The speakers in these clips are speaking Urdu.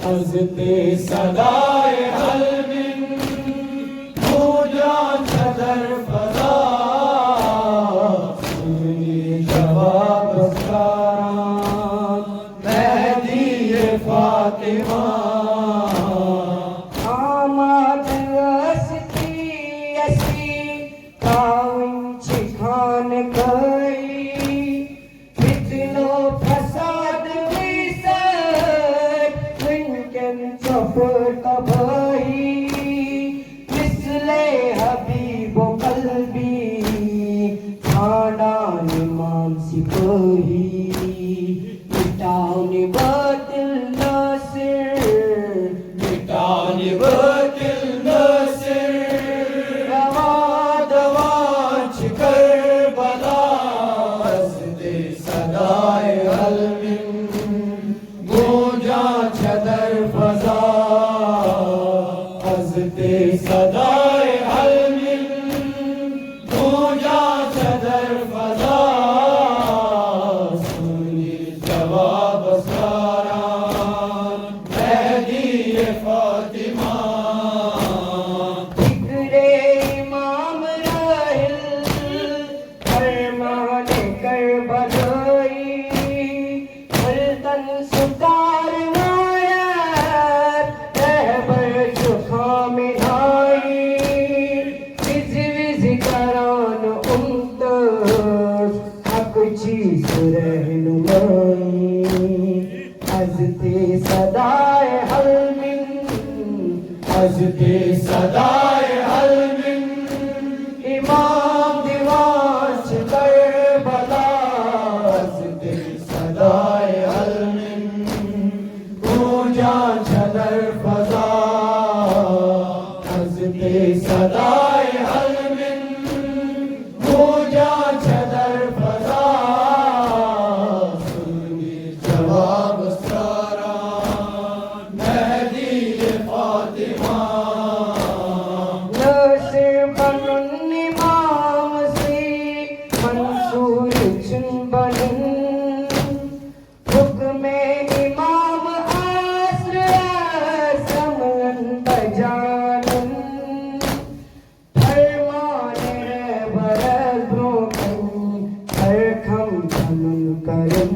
حضرتے صدائے حل من گونجا چدر فضا سنی جواب اسرار مہدی فاطمہ آمد رستی اسی کاون چکھان گئی فتن و فساد میسر منکن چفر تباہی مثل حبیب و قلبی خاندان امام سپاہی مٹاؤن باطل ناصر مٹان باطل ناصر رواں دوانچ کربلا حضرتے صدائے حل من گونجا چدر فضا حضرتے صدائے حل من گونجا چدر فضا سنی جواب اسرار مہدی فاطمہ ذکر امام راحل فرمان کربلائی ملتن ستار نایت رہبر چخام دھائی وز وز کران امتاز حق چیز رہنمائی حضرتے صدائے حل من حضرتے صدائے حل من امام دیوانچ کربلا حضرتے صدائے حل من گونجا چدر فضا حضرتے صدائے حل من گونجا چدر فضا سنی جواب اسرار مہدی فاطمہ ناصر بنن امام سے منصور چن بنن حکم امام عصر سمن بجانن فرمان رہبر بروکن ہرکھم بنن کرن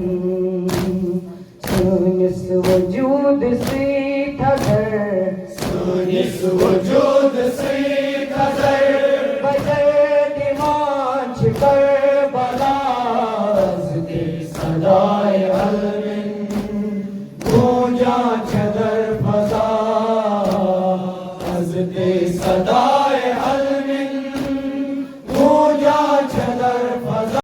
سنس وجود سے تھگر سنس وجود سے تھگر بجر دیوانچ کربلا حضرتے صدائے حل من گونجا چدر فضا حضرتے صدائے